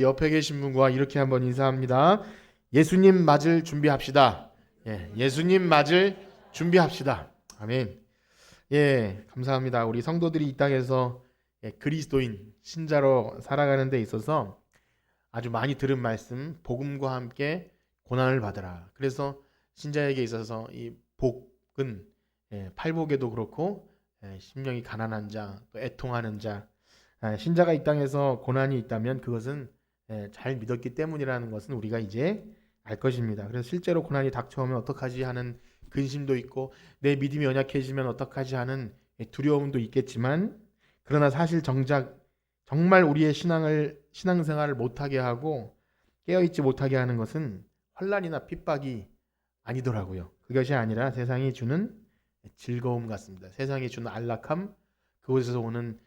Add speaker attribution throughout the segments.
Speaker 1: 옆에 계신 분과 이렇게 한번 인사합니다. 예수님 맞을 준비합시다. 예수님 맞을 준비합시다. 아멘. 감사합니다. 우리 성도들이 이 땅에서 그리스도인 신자로 살아가는 데 있어서 아주 많이 들은 말씀, 복음과 함께 고난을 받으라. 그래서 신자에게 있어서 이 복은 팔복에도 그렇고 심령이 가난한 자, 또 애통하는 자, 신자가 이 땅에서 고난이 있다면 그것은 잘 믿었기 때문이라는 것은 우리가 이제 알 것입니다. 그래서 실제로 고난이 닥쳐오면 어떡하지 하는 근심도 있고 내 믿음이 연약해지면 어떡하지 하는 두려움도 있겠지만, 그러나 사실 정말 우리의 신앙생활을 못하게 하고 깨어있지 못하게 하는 것은 환난이나 핍박이 아니더라고요. 그것이 아니라 세상이 주는 즐거움 같습니다. 세상이 주는 안락함, 그곳에서 오는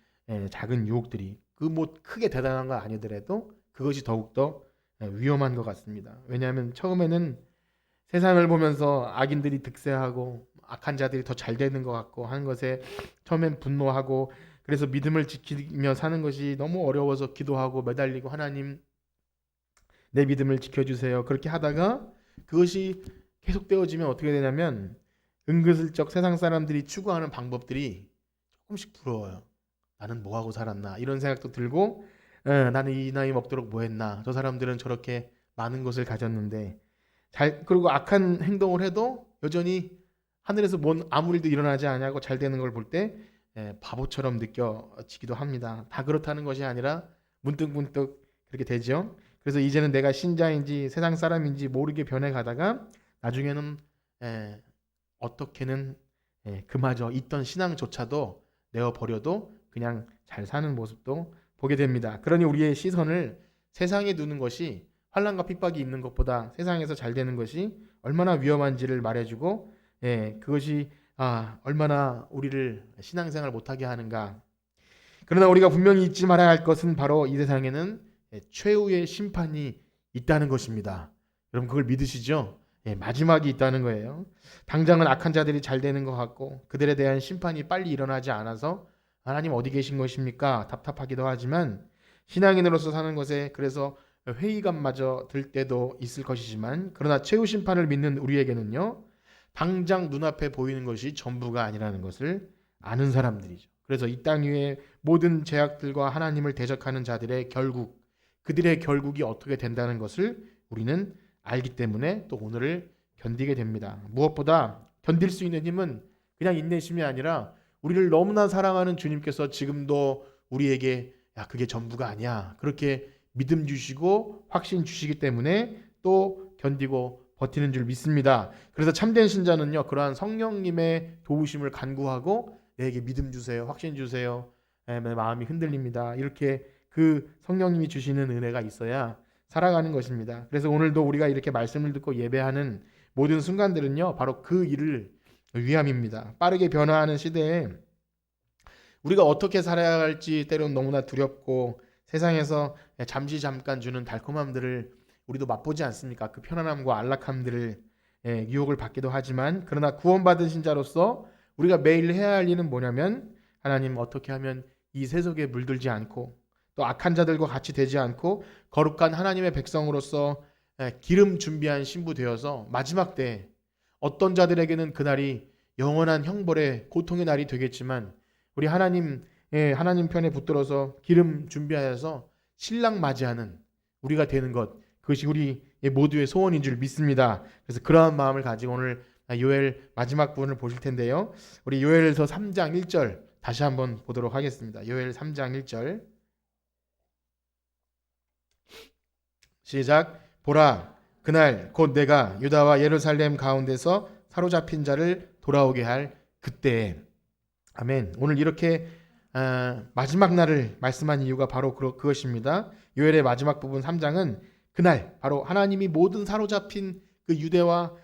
Speaker 1: 작은 유혹들이 그 뭐 크게 대단한 건 아니더라도 그것이 더욱더 위험한 것 같습니다. 왜냐하면 처음에는 세상을 보면서 악인들이 득세하고 악한 자들이 더 잘 되는 것 같고 하는 것에 처음엔 분노하고, 그래서 믿음을 지키며 사는 것이 너무 어려워서 기도하고 매달리고 하나님 내 믿음을 지켜주세요 그렇게 하다가 그것이 계속되어지면 어떻게 되냐면 은근슬쩍 세상 사람들이 추구하는 방법들이 조금씩 부러워요. 나는 뭐하고 살았나 이런 생각도 들고, 나는 이 나이 먹도록 뭐했나, 저 사람들은 저렇게 많은 것을 가졌는데 그리고 악한 행동을 해도 여전히 하늘에서 뭔 아무 일도 일어나지 않냐고 잘 되는 걸 볼 때 바보처럼 느껴지기도 합니다. 다 그렇다는 것이 아니라 문득문득 그렇게 되죠. 그래서 이제는 내가 신자인지 세상 사람인지 모르게 변해가다가 나중에는 어떻게는 그마저 있던 신앙조차도 내어버려도 그냥 잘 사는 모습도 보게 됩니다. 그러니 우리의 시선을 세상에 두는 것이 환난과 핍박이 있는 것보다 세상에서 잘 되는 것이 얼마나 위험한지를 말해주고, 그것이 얼마나 우리를 신앙생활 못하게 하는가. 그러나 우리가 분명히 잊지 말아야 할 것은 바로 이 세상에는 최후의 심판이 있다는 것입니다. 여러분 그걸 믿으시죠? 마지막이 있다는 거예요. 당장은 악한 자들이 잘 되는 것 같고 그들에 대한 심판이 빨리 일어나지 않아서 하나님 어디 계신 것입니까? 답답하기도 하지만 신앙인으로서 사는 것에 그래서 회의감마저 들 때도 있을 것이지만, 그러나 최후 심판을 믿는 우리에게는요 당장 눈앞에 보이는 것이 전부가 아니라는 것을 아는 사람들이죠. 그래서 이 땅 위에 모든 죄악들과 하나님을 대적하는 자들의 그들의 결국이 어떻게 된다는 것을 우리는 알기 때문에 또 오늘을 견디게 됩니다. 무엇보다 견딜 수 있는 힘은 그냥 인내심이 아니라 우리를 너무나 사랑하는 주님께서 지금도 우리에게 그게 전부가 아니야 그렇게 믿음 주시고 확신 주시기 때문에 또 견디고 버티는 줄 믿습니다. 그래서 참된 신자는요 그러한 성령님의 도우심을 간구하고 내게 믿음 주세요, 확신 주세요, 내 마음이 흔들립니다 이렇게 그 성령님이 주시는 은혜가 있어야 살아가는 것입니다. 그래서 오늘도 우리가 이렇게 말씀을 듣고 예배하는 모든 순간들은요 바로 그 일을 위함입니다. 빠르게 변화하는 시대에 우리가 어떻게 살아야 할지 때론 너무나 두렵고 세상에서 잠시 잠깐 주는 달콤함들을 우리도 맛보지 않습니까? 그 편안함과 안락함들을 유혹을 받기도 하지만, 그러나 구원받은 신자로서 우리가 매일 해야 할 일은 뭐냐면 하나님 어떻게 하면 이 세속에 물들지 않고 또 악한 자들과 같이 되지 않고 거룩한 하나님의 백성으로서 기름 준비한 신부 되어서 마지막 때 어떤 자들에게는 그날이 영원한 형벌의 고통의 날이 되겠지만 우리 하나님 편에 붙들어서 기름 준비하여서 신랑 맞이하는 우리가 되는 것, 그것이 우리 모두의 소원인 줄 믿습니다. 그래서 그러한 마음을 가지고 오늘 요엘 마지막 부분을 보실 텐데요. 우리 요엘서 3장 1절 다시 한번 보도록 하겠습니다. 요엘 3장 1절 시작. 보라, 그날 곧 내가 유다와 예루살렘 가운데서 사로잡힌 자를 돌아오게 할 그때에. 아멘. 오늘 이렇게 마지막 날을 말씀한 이유가 바로 그것입니다. 요엘의 마지막 부분 3장은 그날 바로 하나님이 모든 사로잡힌 그 유대와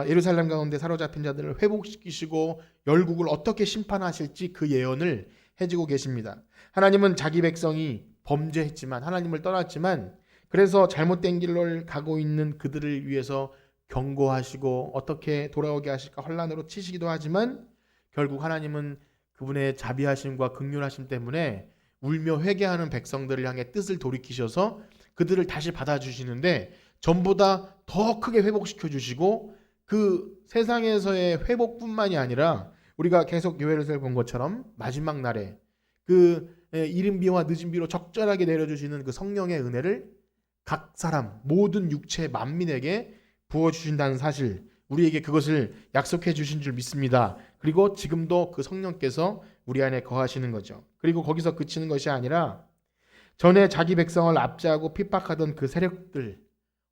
Speaker 1: 예루살렘 가운데 사로잡힌 자들을 회복시키시고 열국을 어떻게 심판하실지 그 예언을 해주고 계십니다. 하나님은 자기 백성이 범죄했지만 하나님을 떠났지만 그래서 잘못된 길로 가고 있는 그들을 위해서 경고하시고 어떻게 돌아오게 하실까 환난으로 치시기도 하지만 결국 하나님은 그분의 자비하심과 긍휼하심 때문에 울며 회개하는 백성들을 향해 뜻을 돌이키셔서 그들을 다시 받아주시는데 전보다 더 크게 회복시켜 주시고 그 세상에서의 회복뿐만이 아니라 우리가 계속 요엘서를 본 것처럼 마지막 날에 그 이른 비와 늦은 비로 적절하게 내려주시는 그 성령의 은혜를 각 사람 모든 육체 만민에게 부어주신다는 사실, 우리에게 그것을 약속해 주신 줄 믿습니다. 그리고 지금도 그 성령께서 우리 안에 거하시는 거죠. 그리고 거기서 그치는 것이 아니라 전에 자기 백성을 압제하고 핍박하던 그 세력들,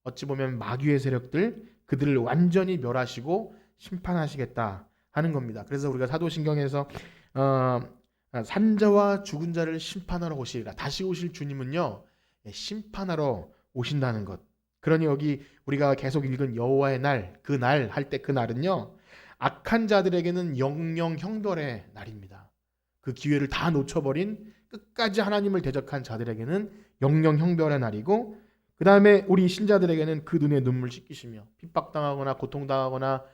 Speaker 1: 어찌 보면 마귀의 세력들, 그들을 완전히 멸하시고 심판하시겠다 하는 겁니다. 그래서 우리가 사도신경에서 산자와 죽은 자를 심판하러 오시리라, 다시 오실 주님은요 심판하러 오신다는 것. 그러니 여기 우리가 계속 읽은 여호와의 날, 그 날 할 때 그 날은요 악한 자들에게는 영영 형벌의 날입니다. 그 기회를 다 놓쳐버린 끝까지 하나님을 대적한 자들에게는 영영 형벌의 날이고, 그 다음에 우리 신자들에게는 그 눈에 눈물 씻기시며 핍박당하거나 고통당하거나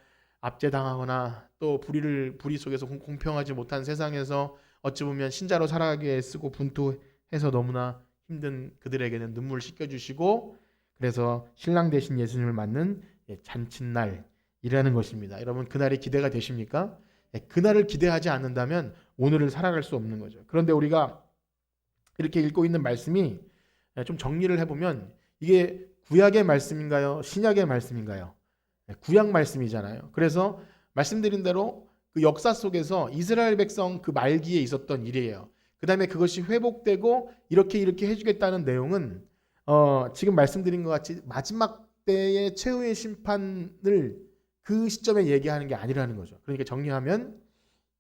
Speaker 1: 압제당하거나 또 불의 속에서 공평하지 못한 세상에서 어찌 보면 신자로 살아가기에 애쓰고 분투해서 너무나 힘든 그들에게는 눈물 씻겨주시고, 그래서 신랑 되신 예수님을 맞는 잔칫날이라는 것입니다. 여러분, 그날이 기대가 되십니까? 그날을 기대하지 않는다면 오늘을 살아갈 수 없는 거죠. 그런데 우리가 이렇게 읽고 있는 말씀이 좀 정리를 해보면 이게 구약의 말씀인가요? 신약의 말씀인가요? 구약 말씀이잖아요. 그래서 말씀드린 대로 그 역사 속에서 이스라엘 백성 그 말기에 있었던 일이에요. 그 다음에 그것이 회복되고 이렇게 해주겠다는 내용은 지금 말씀드린 것 같이 마지막 때의 최후의 심판을 그 시점에 얘기하는 게 아니라는 거죠. 그러니까 정리하면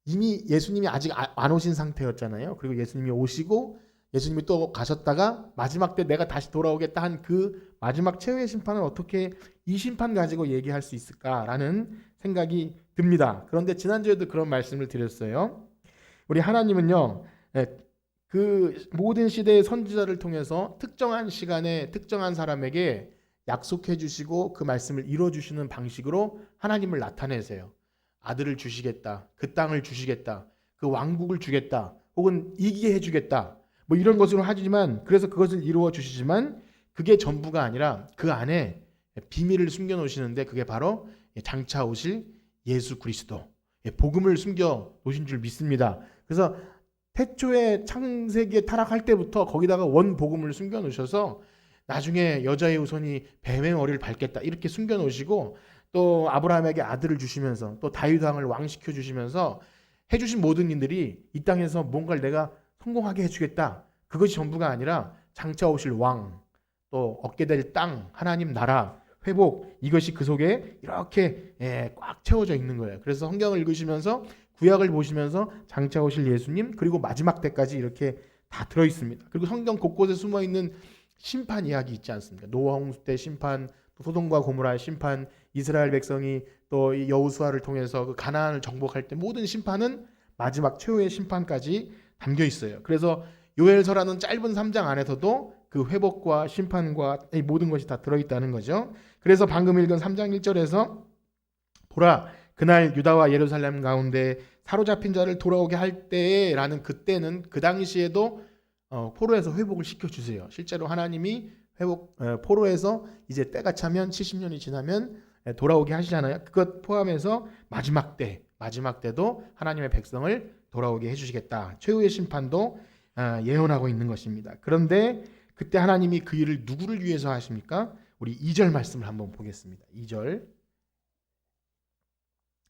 Speaker 1: 이미 예수님이 아직 안 오신 상태였잖아요. 그리고 예수님이 오시고 예수님이 또 가셨다가 마지막 때 내가 다시 돌아오겠다 한 그 마지막 최후의 심판을 어떻게 이 심판 가지고 얘기할 수 있을까라는 생각이 듭니다. 그런데 지난주에도 그런 말씀을 드렸어요. 우리 하나님은요, 그 모든 시대의 선지자를 통해서 특정한 시간에 특정한 사람에게 약속해 주시고 그 말씀을 이루어 주시는 방식으로 하나님을 나타내세요. 아들을 주시겠다, 그 땅을 주시겠다, 그 왕국을 주겠다, 혹은 이기게 해주겠다, 뭐 이런 것으로 하지만, 그래서 그것을 이루어 주시지만 그게 전부가 아니라 그 안에 비밀을 숨겨 놓으시는데 그게 바로 장차 오실 예수 그리스도, 복음을 숨겨 놓으신 줄 믿습니다. 그래서 태초에 창세기에 타락할 때부터 거기다가 원 복음을 숨겨 놓으셔서 나중에 여자의 후손이 뱀의 머리를 밟겠다 이렇게 숨겨 놓으시고, 또 아브라함에게 아들을 주시면서 또 다윗 왕을 왕시켜 주시면서 해주신 모든 일들이 이 땅에서 뭔가를 내가 성공하게 해주겠다, 그것이 전부가 아니라 장차 오실 왕, 또 얻게 될 땅, 하나님 나라, 회복, 이것이 그 속에 이렇게 꽉 채워져 있는 거예요. 그래서 성경을 읽으시면서 구약을 보시면서 장차 오실 예수님, 그리고 마지막 때까지 이렇게 다 들어있습니다. 그리고 성경 곳곳에 숨어있는 심판 이야기 있지 않습니까? 노아 홍수 때 심판, 또 소돔과 고모라의 심판, 이스라엘 백성이 또 여호수아를 통해서 그 가나안을 정복할 때 모든 심판은 마지막 최후의 심판까지 담겨 있어요. 그래서 요엘서라는 짧은 3장 안에서도 그 회복과 심판과 이 모든 것이 다 들어있다는 거죠. 그래서 방금 읽은 3장 1절에서 보라, 그날 유다와 예루살렘 가운데 사로잡힌 자를 돌아오게 할 때라는, 그때는 그 당시에도 포로에서 회복을 시켜주세요. 실제로 하나님이 포로에서 이제 때가 차면 70년이 지나면 돌아오게 하시잖아요. 그것 포함해서 마지막 때도 하나님의 백성을 돌아오게 해주시겠다, 최후의 심판도 예언하고 있는 것입니다. 그런데 그때 하나님이 그 일을 누구를 위해서 하십니까? 우리 2절 말씀을 한번 보겠습니다. 2절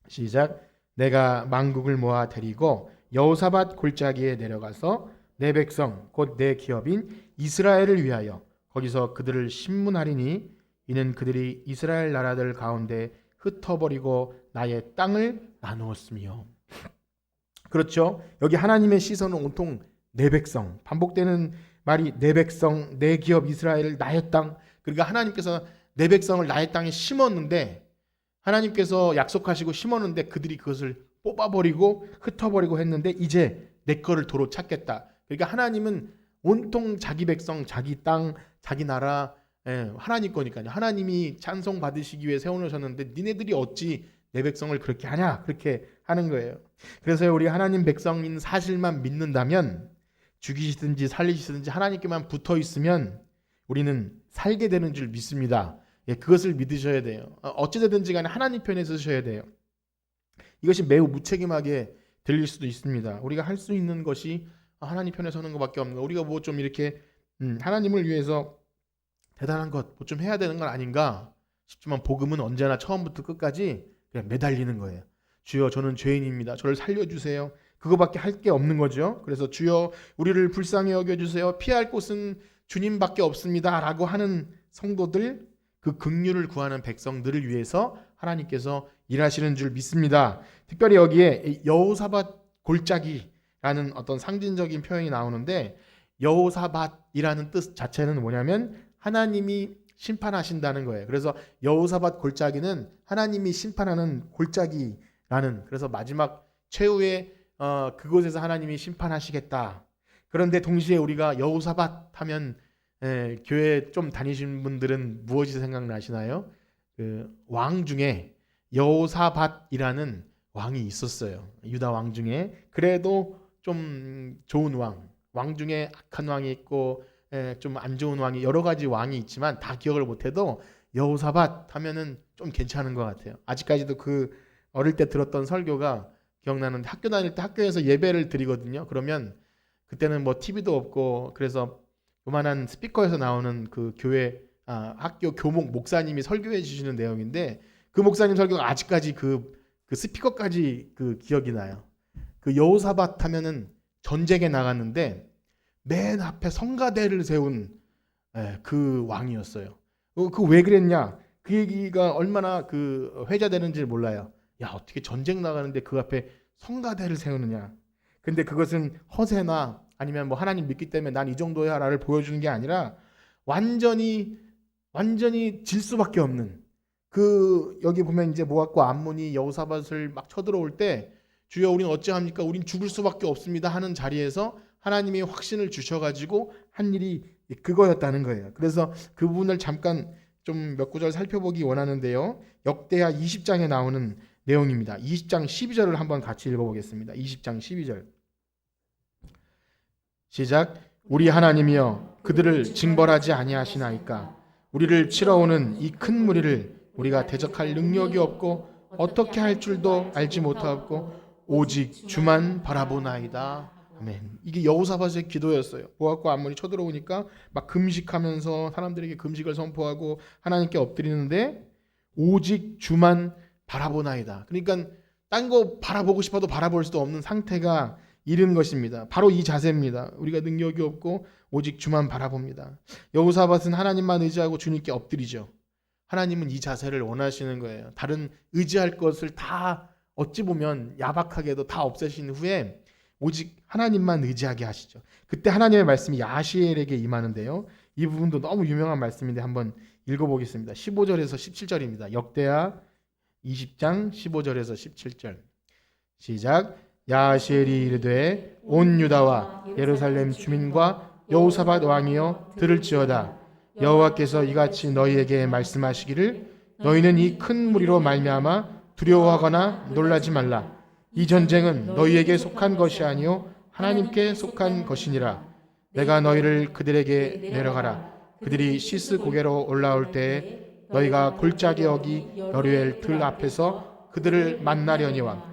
Speaker 1: 시작. 내가 만국을 모아 데리고 여호사밧 골짜기에 내려가서 내 백성 곧 내 기업인 이스라엘을 위하여 거기서 그들을 심문하리니 이는 그들이 이스라엘 나라들 가운데 흩어버리고 나의 땅을 나누었으며. 그렇죠. 여기 하나님의 시선은 온통 내 백성, 반복되는 말이 내 백성, 내 기업 이스라엘을 나의 땅. 그러니까 하나님께서 내 백성을 나의 땅에 심었는데, 하나님께서 약속하시고 심었는데 그들이 그것을 뽑아버리고 흩어버리고 했는데 이제 내 거를 도로 찾겠다. 그러니까 하나님은 온통 자기 백성, 자기 땅, 자기 나라, 하나님 거니까요. 하나님이 찬송 받으시기 위해 세워놓으셨는데 니네들이 어찌 내 백성을 그렇게 하냐, 그렇게 하는 거예요. 그래서 우리 하나님 백성인 사실만 믿는다면, 죽이시든지 살리시든지 하나님께만 붙어 있으면 우리는 살게 되는 줄 믿습니다. 예, 그것을 믿으셔야 돼요. 어찌되든지 간에 하나님 편에 서셔야 돼요. 이것이 매우 무책임하게 들릴 수도 있습니다. 우리가 할 수 있는 것이 하나님 편에 서는 것밖에 없는 거. 우리가 뭐 좀 이렇게 하나님을 위해서 대단한 것 뭐 좀 해야 되는 건 아닌가 싶지만 복음은 언제나 처음부터 끝까지 그냥 매달리는 거예요. 주여 저는 죄인입니다. 저를 살려주세요. 그거밖에 할 게 없는 거죠. 그래서 주여 우리를 불쌍히 여겨주세요. 피할 곳은 주님밖에 없습니다. 라고 하는 성도들, 그 긍휼을 구하는 백성들을 위해서 하나님께서 일하시는 줄 믿습니다. 특별히 여기에 여호사밧 골짜기라는 어떤 상징적인 표현이 나오는데, 여호사밧이라는 뜻 자체는 뭐냐면 하나님이 심판하신다는 거예요. 그래서 여호사밧 골짜기는 하나님이 심판하는 골짜기라는, 그래서 마지막 최후의 그곳에서 하나님이 심판하시겠다. 그런데 동시에 우리가 여호사밧 하면 교회 좀 다니신 분들은 무엇이 생각나시나요? 그 왕 중에 여호사밧이라는 왕이 있었어요. 유다 왕 중에. 그래도 좀 좋은 왕 중에 악한 왕이 있고 좀 안 좋은 왕이, 여러 가지 왕이 있지만 다 기억을 못해도 여호사밧 하면은 좀 괜찮은 것 같아요. 아직까지도 그 어릴 때 들었던 설교가 기억나는데, 학교 다닐 때 학교에서 예배를 드리거든요. 그러면 그때는 뭐 TV도 없고, 그래서 요만한 스피커에서 나오는 그 교회 학교 교목 목사님이 설교해 주시는 내용인데, 그 목사님 설교가 아직까지 그 스피커까지 그 기억이 나요. 그 여호사밧 하면은 전쟁에 나갔는데 맨 앞에 성가대를 세운 그 왕이었어요. 그 왜 그랬냐? 그 얘기가 얼마나 그 회자되는지 몰라요. 야, 어떻게 전쟁 나가는데 그 앞에 성가대를 세우느냐? 근데 그것은 허세나 아니면 뭐 하나님 믿기 때문에 난 이 정도야라를 보여주는 게 아니라 완전히 질 수밖에 없는, 그 여기 보면 이제 모압과 암몬이 여호사밧을 막 쳐들어올 때 주여 우리는 어찌합니까? 우린 죽을 수밖에 없습니다 하는 자리에서 하나님이 확신을 주셔가지고 한 일이 그거였다는 거예요. 그래서 그 부분을 잠깐 좀 몇 구절 살펴보기 원하는데요. 역대하 20장에 나오는 내용입니다. 20장 12절을 한번 같이 읽어보겠습니다. 20장 12절 시작. 우리 하나님이여 그들을 징벌하지 아니하시나이까? 우리를 치러 오는 이 큰 무리를 우리가 대적할 능력이 없고 어떻게 할 줄도 알지 못하고 오직 주만 바라보나이다. 아멘. 이게 여호사밧의 기도였어요. 모압과 암몬이 쳐들어오니까 막 금식하면서 사람들에게 금식을 선포하고 하나님께 엎드리는데 오직 주만 바라보나이다. 그러니까 딴 거 바라보고 싶어도 바라볼 수도 없는 상태가 이른 것입니다. 바로 이 자세입니다. 우리가 능력이 없고 오직 주만 바라봅니다. 여호사밧은 하나님만 의지하고 주님께 엎드리죠. 하나님은 이 자세를 원하시는 거예요. 다른 의지할 것을 다 어찌 보면 야박하게도 다 없애신 후에 오직 하나님만 의지하게 하시죠. 그때 하나님의 말씀이 야시엘에게 임하는데요. 이 부분도 너무 유명한 말씀인데 한번 읽어보겠습니다. 15절에서 17절입니다. 역대하 20장 15절에서 17절 시작. 야시엘이 이르되 온 유다와 예루살렘 주민과 여호사밧 왕이여 들을지어다. 여호와께서 이같이 너희에게 말씀하시기를 너희는 이 큰 무리로 말미암아 두려워하거나 놀라지 말라. 이 전쟁은 너희에게 속한 것이 아니요 하나님께 속한 것이니라. 내가 너희를 그들에게 내려가라. 그들이 시스 고개로 올라올 때에 너희가 골짜기 어기 여류엘 들 앞에서 그들을 만나려니와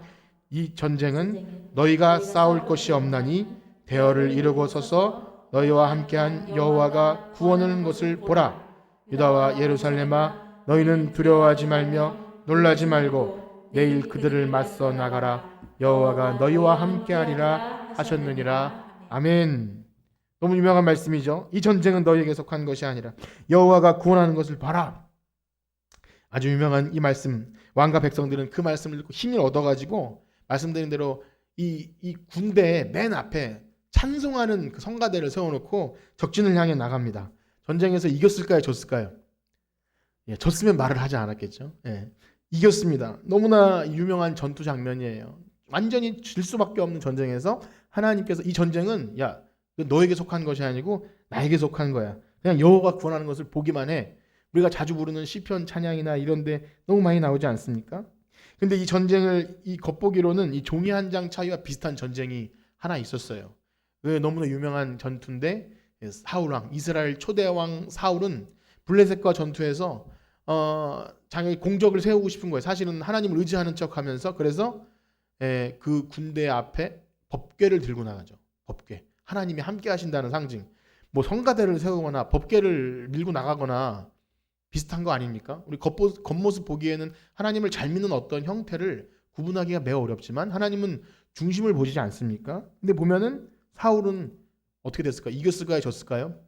Speaker 1: 이 전쟁은 너희가 싸울 것이 없나니 대열을 이루고 서서 너희와 함께한 여호와가 구원하는 것을 보라. 유다와 예루살렘아 너희는 두려워하지 말며 놀라지 말고 내일 그들을 맞서 나가라. 여호와가 너희와 함께하리라 하셨느니라. 아멘. 너무 유명한 말씀이죠. 이 전쟁은 너희에게 속한 것이 아니라 여호와가 구원하는 것을 봐라. 아주 유명한 이 말씀. 왕과 백성들은 그 말씀을 듣고 힘을 얻어가지고 말씀드린 대로 이 군대의 맨 앞에 찬송하는 그 성가대를 세워놓고 적진을 향해 나갑니다. 전쟁에서 이겼을까요? 졌을까요? 예, 졌으면 말을 하지 않았겠죠. 예, 이겼습니다. 너무나 유명한 전투 장면이에요. 완전히 질 수밖에 없는 전쟁에서 하나님께서 이 전쟁은 야 너에게 속한 것이 아니고 나에게 속한 거야. 그냥 여호와가 구원하는 것을 보기만 해. 우리가 자주 부르는 시편 찬양이나 이런데 너무 많이 나오지 않습니까? 근데 이 전쟁을 이 겉보기로는 이 종이 한 장 차이와 비슷한 전쟁이 하나 있었어요. 그 너무나 유명한 전투인데 사울 왕, 이스라엘 초대 왕 사울은 블레셋과 전투에서 자기 공적을 세우고 싶은 거예요. 사실은 하나님을 의지하는 척하면서. 그래서 그 군대 앞에 법궤를 들고 나가죠. 법궤. 하나님이 함께 하신다는 상징. 뭐 성가대를 세우거나 법궤를 밀고 나가거나 비슷한 거 아닙니까? 우리 겉모습 보기에는 하나님을 잘 믿는 어떤 형태를 구분하기가 매우 어렵지만 하나님은 중심을 보시지 않습니까? 근데 보면은 사울은 어떻게 됐을까? 이겼을까요? 졌을까요?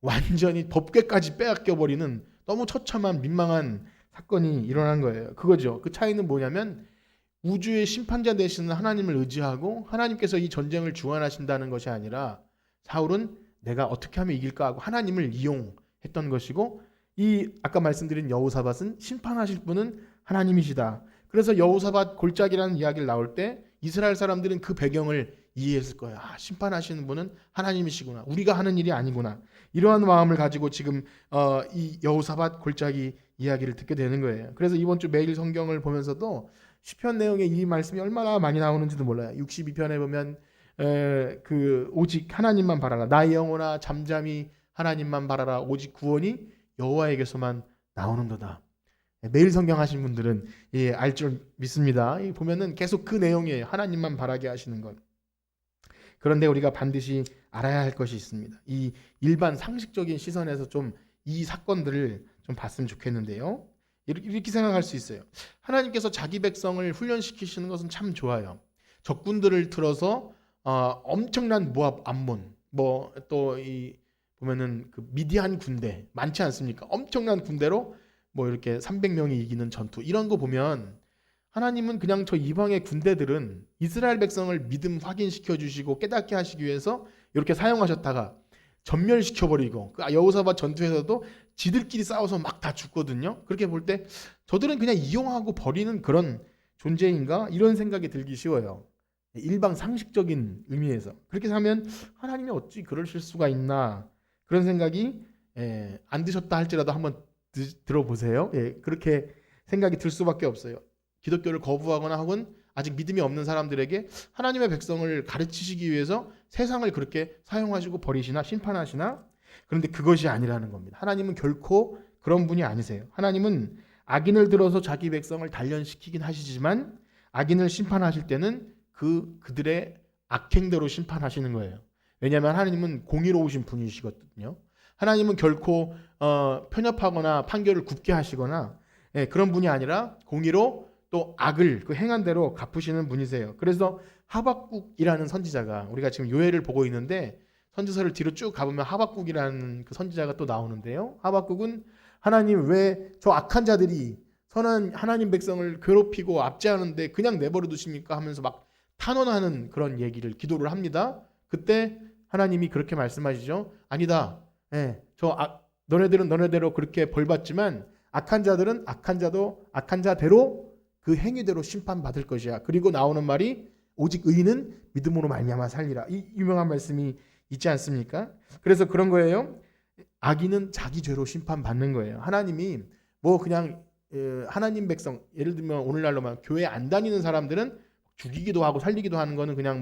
Speaker 1: 완전히 법궤까지 빼앗겨버리는 너무 처참한 민망한 사건이 일어난 거예요. 그거죠. 그 차이는 뭐냐면 우주의 심판자 되시는 하나님을 의지하고 하나님께서 이 전쟁을 주관하신다는 것이 아니라 사울은 내가 어떻게 하면 이길까 하고 하나님을 이용했던 것이고, 이 아까 말씀드린 여호사밧은 심판하실 분은 하나님이시다. 그래서 여호사밧 골짜기라는 이야기를 나올 때 이스라엘 사람들은 그 배경을 이해했을 거예요. 심판하시는 분은 하나님이시구나. 우리가 하는 일이 아니구나. 이러한 마음을 가지고 지금 이 여호사밧 골짜기 이야기를 듣게 되는 거예요. 그래서 이번 주 매일 성경을 보면서도 시편 내용에 이 말씀이 얼마나 많이 나오는지도 몰라요. 62편에 보면 오직 하나님만 바라라. 나의 영혼아 잠잠히 하나님만 바라라. 오직 구원이 여호와에게서만 나오는도다. 매일 성경 하신 분들은 알 줄 믿습니다. 보면은 계속 그 내용이에요. 하나님만 바라게 하시는 것. 그런데 우리가 반드시 알아야 할 것이 있습니다. 이 일반 상식적인 시선에서 좀 이 사건들을 좀 봤으면 좋겠는데요. 이렇게 생각할 수 있어요. 하나님께서 자기 백성을 훈련시키시는 것은 참 좋아요. 적군들을 틀어서 엄청난 모압, 암몬, 뭐 또 보면은 그 미디안 군대 많지 않습니까? 엄청난 군대로 뭐 이렇게 300명이 이기는 전투, 이런 거 보면 하나님은 그냥 저 이방의 군대들은 이스라엘 백성을 믿음 확인시켜 주시고 깨닫게 하시기 위해서 이렇게 사용하셨다가 전멸시켜버리고, 그 여호사밧 전투에서도 지들끼리 싸워서 막 다 죽거든요. 그렇게 볼 때 저들은 그냥 이용하고 버리는 그런 존재인가, 이런 생각이 들기 쉬워요. 일방 상식적인 의미에서. 그렇게 하면 하나님이 어찌 그러실 수가 있나, 그런 생각이 안 드셨다 할지라도 한번 들어보세요. 그렇게 생각이 들 수밖에 없어요. 기독교를 거부하거나 혹은 아직 믿음이 없는 사람들에게 하나님의 백성을 가르치시기 위해서 세상을 그렇게 사용하시고 버리시나 심판하시나? 그런데 그것이 아니라는 겁니다. 하나님은 결코 그런 분이 아니세요. 하나님은 악인을 들어서 자기 백성을 단련시키긴 하시지만 악인을 심판하실 때는 그들의 악행대로 심판하시는 거예요. 왜냐하면 하나님은 공의로우신 분이시거든요. 하나님은 결코 편협하거나 판결을 굽게 하시거나 그런 분이 아니라 공의로 또 악을 그 행한 대로 갚으시는 분이세요. 그래서 하박국이라는 선지자가, 우리가 지금 요엘을 보고 있는데 선지서를 뒤로 쭉 가보면 하박국이라는 그 선지자가 또 나오는데요. 하박국은 하나님 왜 저 악한 자들이 선한 하나님 백성을 괴롭히고 압제하는데 그냥 내버려 두십니까 하면서 막 탄원하는 그런 얘기를, 기도를 합니다. 그때 하나님이 그렇게 말씀하시죠. 아니다. 너네들은 너네대로 그렇게 벌받지만 악한 자들은 악한 자대로 그 행위대로 심판받을 것이야. 그리고 나오는 말이 오직 의인은 믿음으로 말미암아 살리라. 이 유명한 말씀이 있지 않습니까? 그래서 그런 거예요. 악인은 자기 죄로 심판받는 거예요. 하나님이 뭐 그냥 하나님 백성, 예를 들면 오늘날로 막 교회 안 다니는 사람들은 죽이기도 하고 살리기도 하는 거는 그냥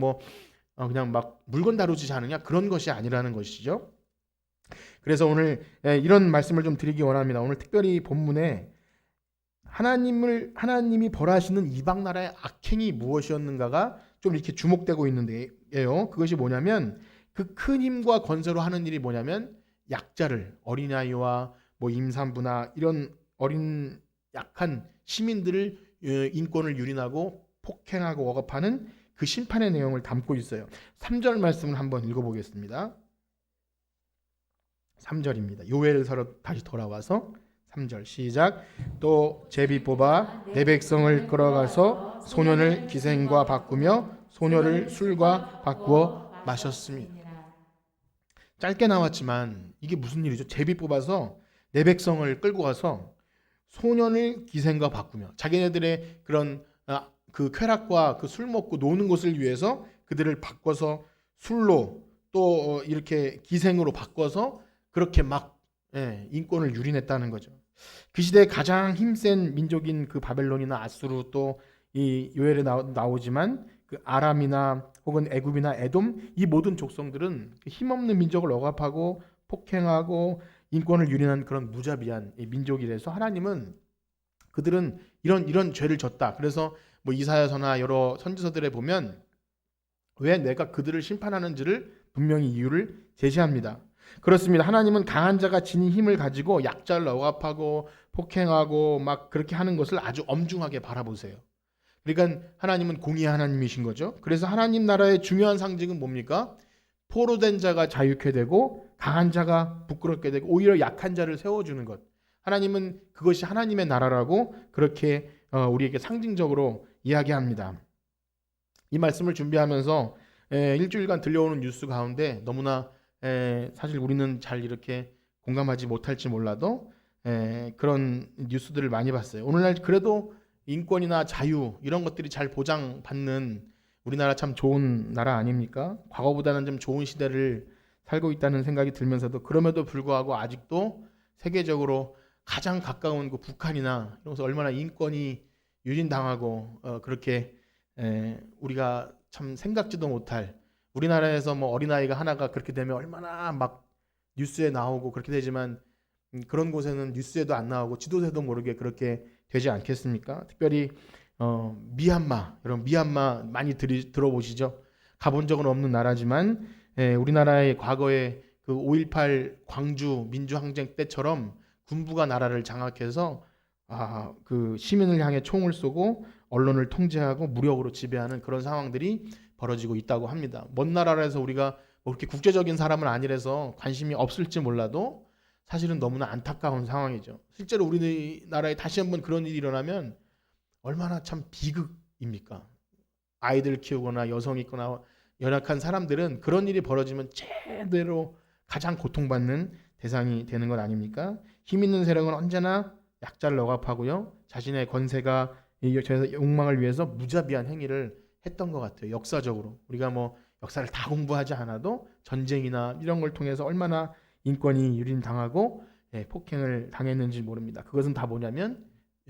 Speaker 1: 그냥 막 물건 다루지 않느냐, 그런 것이 아니라는 것이죠. 그래서 오늘 이런 말씀을 좀 드리기 원합니다. 오늘 특별히 본문에 하나님이 벌하시는 이방 나라의 악행이 무엇이었는가가 좀 이렇게 주목되고 있는데요. 그것이 뭐냐면 그 큰 힘과 권세로 하는 일이 뭐냐면 약자를, 어린아이와 뭐 임산부나 이런 어린 약한 시민들을 인권을 유린하고 폭행하고 억압하는 그 심판의 내용을 담고 있어요. 3절 말씀을 한번 읽어보겠습니다. 3절입니다. 요엘서로 다시 돌아와서 3절 시작. 또 제비 뽑아 내 백성을 끌어가서 소년을 기생과 바꾸며 소녀를 술과 바꾸어 마셨습니다. 짧게 나왔지만 이게 무슨 일이죠? 제비 뽑아서 내 백성을 끌고 가서 소년을 기생과 바꾸며, 자기네들의 그런 그 쾌락과 그 술 먹고 노는 것을 위해서 그들을 바꿔서 술로 또 이렇게 기생으로 바꿔서 그렇게 막 인권을 유린했다는 거죠. 그 시대에 가장 힘센 민족인 그 바벨론이나 아수르, 또 이 요엘에 나오지만 그 아람이나 혹은 애굽이나 에돔 이 모든 족속들은 힘없는 민족을 억압하고 폭행하고 인권을 유린한 그런 무자비한 민족이라서 하나님은 그들은 이런 죄를 졌다. 그래서 뭐 이사야서나 여러 선지서들에 보면 왜 내가 그들을 심판하는지를 분명히 이유를 제시합니다. 그렇습니다. 하나님은 강한 자가 지닌 힘을 가지고 약자를 억압하고 폭행하고 막 그렇게 하는 것을 아주 엄중하게 바라보세요. 그러니까 하나님은 공의의 하나님이신 거죠. 그래서 하나님 나라의 중요한 상징은 뭡니까? 포로된 자가 자유케 되고 강한 자가 부끄럽게 되고 오히려 약한 자를 세워주는 것. 하나님은 그것이 하나님의 나라라고 그렇게 우리에게 상징적으로 이야기합니다. 이 말씀을 준비하면서 일주일간 들려오는 뉴스 가운데 너무나 사실 우리는 잘 이렇게 공감하지 못할지 몰라도 그런 뉴스들을 많이 봤어요. 오늘날 그래도 인권이나 자유 이런 것들이 잘 보장받는 우리나라 참 좋은 나라 아닙니까? 과거보다는 좀 좋은 시대를 살고 있다는 생각이 들면서도 그럼에도 불구하고 아직도 세계적으로 가장 가까운 그 북한이나 이런 곳 얼마나 인권이 유린당하고 그렇게 우리가 참 생각지도 못할 우리나라에서 뭐 어린아이가 하나가 그렇게 되면 얼마나 막 뉴스에 나오고 그렇게 되지만 그런 곳에는 뉴스에도 안 나오고 지도새도 모르게 그렇게 되지 않겠습니까? 특별히 미얀마 여러분 미얀마 많이 들어보시죠? 가본 적은 없는 나라지만 우리나라의 과거에 그 5.18 광주 민주항쟁 때처럼 군부가 나라를 장악해서 그 시민을 향해 총을 쏘고 언론을 통제하고 무력으로 지배하는 그런 상황들이 벌어지고 있다고 합니다. 먼 나라라서 우리가 뭐 그렇게 국제적인 사람은 아니라서 관심이 없을지 몰라도 사실은 너무나 안타까운 상황이죠. 실제로 우리나라에 다시 한번 그런 일이 일어나면 얼마나 참 비극입니까? 아이들 키우거나 여성 있거나 연약한 사람들은 그런 일이 벌어지면 제대로 가장 고통받는 대상이 되는 것 아닙니까? 힘 있는 세력은 언제나 약자를 억압하고요. 자신의 권세가 욕망을 위해서 무자비한 행위를 했던 것 같아요. 역사적으로. 우리가 뭐 역사를 다 공부하지 않아도 전쟁이나 이런 걸 통해서 얼마나 인권이 유린당하고 폭행을 당했는지 모릅니다. 그것은 다 뭐냐면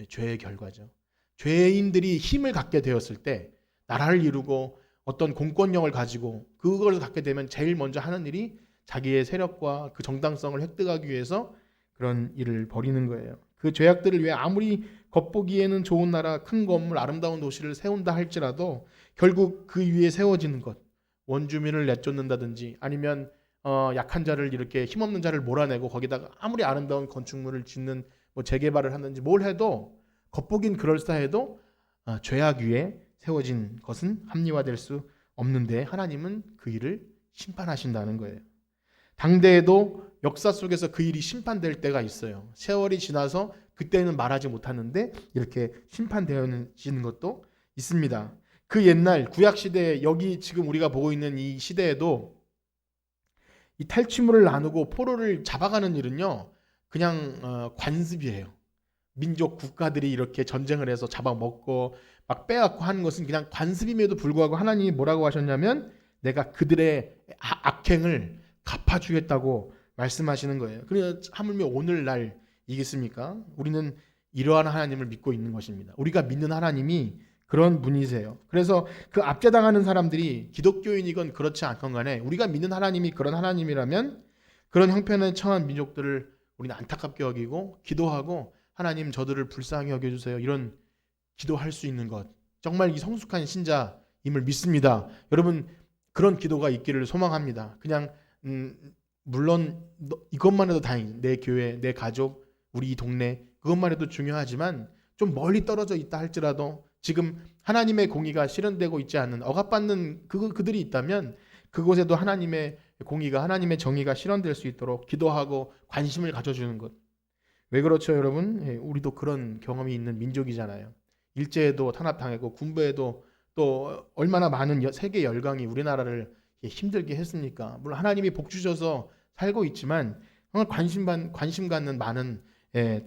Speaker 1: 죄의 결과죠. 죄인들이 힘을 갖게 되었을 때 나라를 이루고 어떤 공권력을 가지고 그걸 갖게 되면 제일 먼저 하는 일이 자기의 세력과 그 정당성을 획득하기 위해서 그런 일을 벌이는 거예요. 그 죄악들을 위해 아무리 겉보기에는 좋은 나라, 큰 건물, 아름다운 도시를 세운다 할지라도 결국 그 위에 세워지는 것, 원주민을 내쫓는다든지 아니면 약한 자를 이렇게 힘없는 자를 몰아내고 거기다가 아무리 아름다운 건축물을 짓는 뭐 재개발을 하든지 뭘 해도 겉보긴 그럴싸해도 죄악 위에 세워진 것은 합리화될 수 없는데 하나님은 그 일을 심판하신다는 거예요. 당대에도 역사 속에서 그 일이 심판될 때가 있어요. 세월이 지나서 그때는 말하지 못하는데 이렇게 심판되어지는 것도 있습니다. 그 옛날 구약 시대에 여기 지금 우리가 보고 있는 이 시대에도 이 탈취물을 나누고 포로를 잡아가는 일은요 그냥 관습이에요. 민족 국가들이 이렇게 전쟁을 해서 잡아먹고 막 빼앗고 하는 것은 그냥 관습임에도 불구하고 하나님이 뭐라고 하셨냐면 내가 그들의 악행을 갚아주겠다고 말씀하시는 거예요. 그래서 하물며 오늘날이겠습니까? 우리는 이러한 하나님을 믿고 있는 것입니다. 우리가 믿는 하나님이 그런 분이세요. 그래서 그 압제당하는 사람들이 기독교인이건 그렇지 않건 간에 우리가 믿는 하나님이 그런 하나님이라면 그런 형편에 처한 민족들을 우리는 안타깝게 여기고 기도하고 하나님 저들을 불쌍히 여겨주세요. 이런 기도할 수 있는 것. 정말 이 성숙한 신자임을 믿습니다. 여러분 그런 기도가 있기를 소망합니다. 그냥 물론 이것만 해도 다행이에요. 내 교회, 내 가족, 우리 이 동네 그것만 해도 중요하지만 좀 멀리 떨어져 있다 할지라도 지금 하나님의 공의가 실현되고 있지 않은 억압받는 그들이 있다면 그곳에도 하나님의 공의가 하나님의 정의가 실현될 수 있도록 기도하고 관심을 가져주는 것. 왜 그렇죠 여러분? 우리도 그런 경험이 있는 민족이잖아요. 일제에도 탄압당하고 군부에도 또 얼마나 많은 세계 열강이 우리나라를 힘들게 했습니까? 물론 하나님이 복 주셔서 살고 있지만 정말 관심 갖는 많은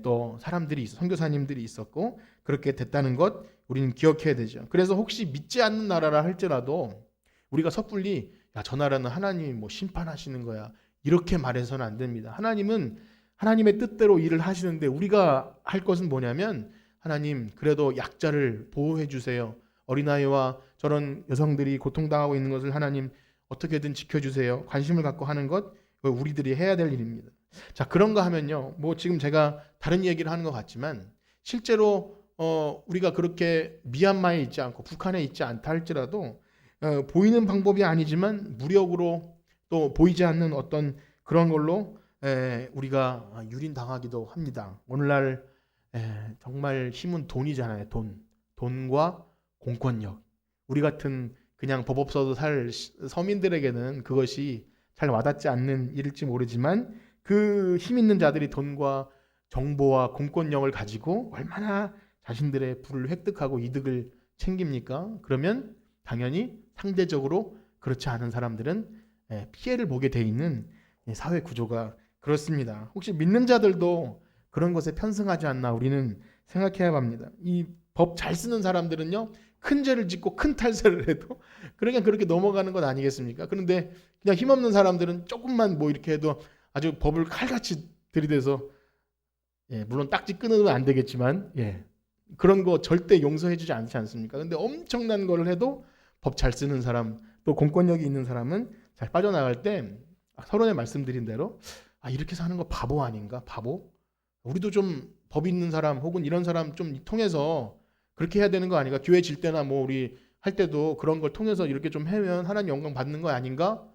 Speaker 1: 또 사람들이 선교사님들이 있었고 그렇게 됐다는 것 우리는 기억해야 되죠. 그래서 혹시 믿지 않는 나라라 할지라도 우리가 섣불리 야, 저 나라는 하나님이 뭐 심판하시는 거야 이렇게 말해서는 안 됩니다. 하나님은 하나님의 뜻대로 일을 하시는데 우리가 할 것은 뭐냐면 하나님 그래도 약자를 보호해 주세요. 어린아이와 저런 여성들이 고통당하고 있는 것을 하나님 어떻게든 지켜주세요. 관심을 갖고 하는 것 우리들이 해야 될 일입니다. 자, 그런가 하면요. 뭐 지금 제가 다른 얘기를 하는 것 같지만 실제로 우리가 그렇게 미얀마에 있지 않고 북한에 있지 않다 할지라도 보이는 방법이 아니지만 무력으로 또 보이지 않는 어떤 그런 걸로 우리가 유린당하기도 합니다. 오늘날 정말 힘은 돈이잖아요. 돈과 공권력. 우리 같은 그냥 법 없어도 살 서민들에게는 그것이 잘 와닿지 않는 일일지 모르지만 그 힘 있는 자들이 돈과 정보와 공권력을 가지고 얼마나 자신들의 부를 획득하고 이득을 챙깁니까? 그러면 당연히 상대적으로 그렇지 않은 사람들은 피해를 보게 돼 있는 사회 구조가 그렇습니다. 혹시 믿는 자들도 그런 것에 편승하지 않나 우리는 생각해야 합니다. 이 법 잘 쓰는 사람들은요, 큰 죄를 짓고 큰 탈세를 해도 그러니까 그렇게 넘어가는 것 아니겠습니까? 그런데 그냥 힘없는 사람들은 조금만 뭐 이렇게 해도 아주 법을 칼같이 들이대서 물론 딱지 끊으면 안 되겠지만 그런 거 절대 용서해주지 않지 않습니까? 근데 엄청난 걸 해도 법 잘 쓰는 사람 또 공권력이 있는 사람은 잘 빠져나갈 때 서론에 말씀드린 대로 이렇게 사는 거 바보 아닌가? 바보? 우리도 좀 법 있는 사람 혹은 이런 사람 좀 통해서 그렇게 해야 되는 거 아닌가? 교회 질 때나 뭐 우리 할 때도 그런 걸 통해서 이렇게 좀 하면 하나님 영광 받는 거 아닌가?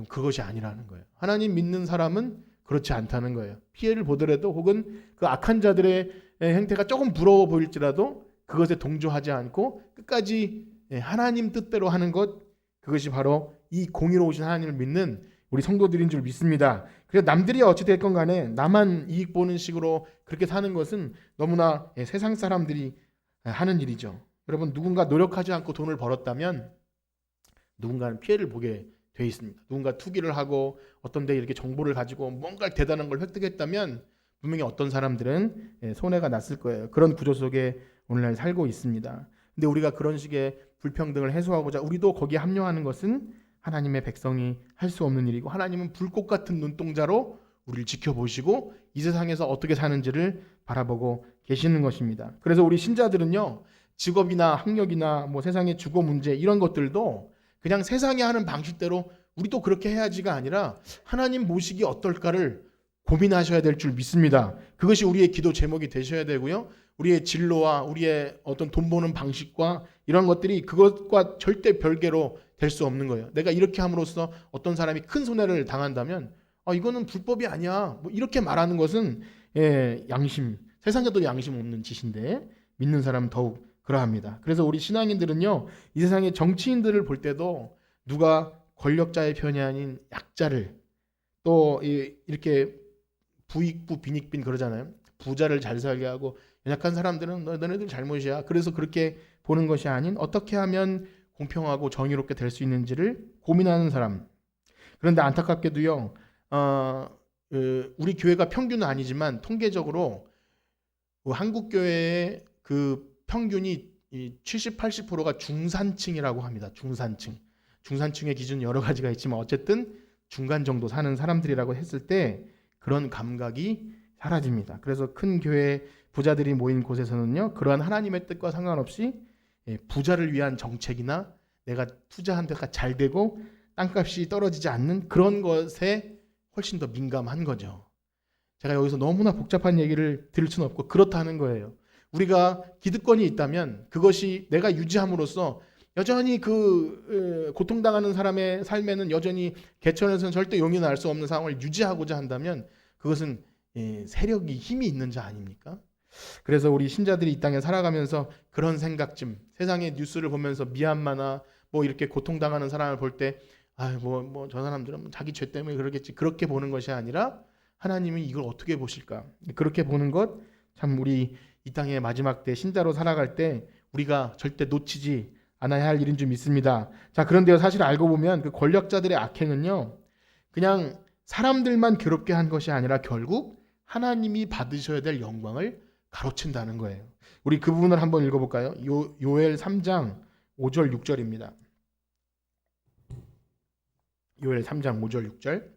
Speaker 1: 그것이 아니라는 거예요. 하나님 믿는 사람은 그렇지 않다는 거예요. 피해를 보더라도 혹은 그 악한 자들의 행태가 조금 부러워 보일지라도 그것에 동조하지 않고 끝까지 하나님 뜻대로 하는 것, 그것이 바로 이 공의로우신 하나님을 믿는 우리 성도들인 줄 믿습니다. 그래서 남들이 어찌 됐건 간에 나만 이익 보는 식으로 그렇게 사는 것은 너무나 세상 사람들이 하는 일이죠. 여러분, 누군가 노력하지 않고 돈을 벌었다면 누군가는 피해를 보게 돼 있습니다. 누군가 투기를 하고 어떤 데 이렇게 정보를 가지고 뭔가 대단한 걸 획득했다면 분명히 어떤 사람들은 손해가 났을 거예요. 그런 구조 속에 오늘날 살고 있습니다. 근데 우리가 그런 식의 불평등을 해소하고자 우리도 거기에 합류하는 것은 하나님의 백성이 할 수 없는 일이고, 하나님은 불꽃 같은 눈동자로 우리를 지켜보시고 이 세상에서 어떻게 사는지를 바라보고 계시는 것입니다. 그래서 우리 신자들은요, 직업이나 학력이나 뭐 세상의 주거 문제 이런 것들도 그냥 세상이 하는 방식대로 우리도 그렇게 해야지가 아니라 하나님 모시기 어떨까를 고민하셔야 될 줄 믿습니다. 그것이 우리의 기도 제목이 되셔야 되고요. 우리의 진로와 우리의 어떤 돈 버는 방식과 이런 것들이 그것과 절대 별개로 될 수 없는 거예요. 내가 이렇게 함으로써 어떤 사람이 큰 손해를 당한다면 이거는 불법이 아니야, 뭐 이렇게 말하는 것은 양심, 세상에도 양심 없는 짓인데 믿는 사람은 더욱 그러합니다. 그래서 우리 신앙인들은요, 이 세상의 정치인들을 볼 때도 누가 권력자의 편이 아닌 약자를, 또 이렇게 부익부 빈익빈 그러잖아요. 부자를 잘 살게 하고 연약한 사람들은 너네들 잘못이야, 그래서 그렇게 보는 것이 아닌 어떻게 하면 공평하고 정의롭게 될 수 있는지를 고민하는 사람. 그런데 안타깝게도요, 우리 교회가 평균은 아니지만 통계적으로 한국 교회의 그 평균이 70, 80%가 중산층이라고 합니다. 중산층의 기준 여러 가지가 있지만 어쨌든 중간 정도 사는 사람들이라고 했을 때 그런 감각이 사라집니다. 그래서 큰 교회 부자들이 모인 곳에서는요, 그러한 하나님의 뜻과 상관없이 부자를 위한 정책이나 내가 투자한 데가 잘 되고 땅값이 떨어지지 않는 그런 것에 훨씬 더 민감한 거죠. 제가 여기서 너무나 복잡한 얘기를 들을 수는 없고 그렇다는 거예요. 우리가 기득권이 있다면 그것이 내가 유지함으로써 여전히 그 고통당하는 사람의 삶에는 여전히 개천에서는 절대 용인할 수 없는 상황을 유지하고자 한다면 그것은 세력이 힘이 있는 자 아닙니까? 그래서 우리 신자들이 이 땅에 살아가면서 그런 생각쯤, 세상의 뉴스를 보면서 미얀마나 뭐 이렇게 고통당하는 사람을 볼 때 뭐 저 사람들은 자기 죄 때문에 그러겠지, 그렇게 보는 것이 아니라 하나님은 이걸 어떻게 보실까, 그렇게 보는 것, 참 우리 이 땅의 마지막 때 신자로 살아갈 때 우리가 절대 놓치지 않아야 할 일인 줄 믿습니다. 자, 그런데요, 사실 알고 보면 그 권력자들의 악행은요, 그냥 사람들만 괴롭게 한 것이 아니라 결국 하나님이 받으셔야 될 영광을 가로챈다는 거예요. 우리 그 부분을 한번 읽어볼까요? 요엘 3장 5절 6절입니다. 요엘 3장 5절 6절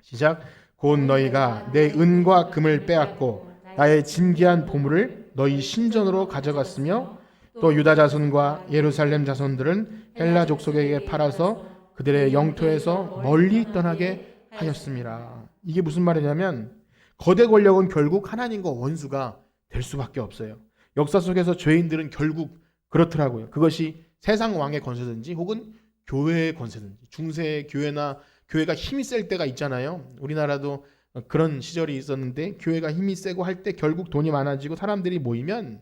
Speaker 1: 시작. 곧 너희가 내 은과 금을 빼앗고 나의 진귀한 보물을 너희 신전으로 가져갔으며 또 유다 자손과 예루살렘 자손들은 헬라 족속에게 팔아서 그들의 영토에서 멀리 떠나게 하였습니다. 이게 무슨 말이냐면 거대 권력은 결국 하나님과 원수가 될 수밖에 없어요. 역사 속에서 죄인들은 결국 그렇더라고요. 그것이 세상 왕의 권세든지 혹은 교회의 권세든지, 중세 교회나 교회가 힘이 셀 때가 있잖아요. 우리나라도 그런 시절이 있었는데 교회가 힘이 세고 할 때 결국 돈이 많아지고 사람들이 모이면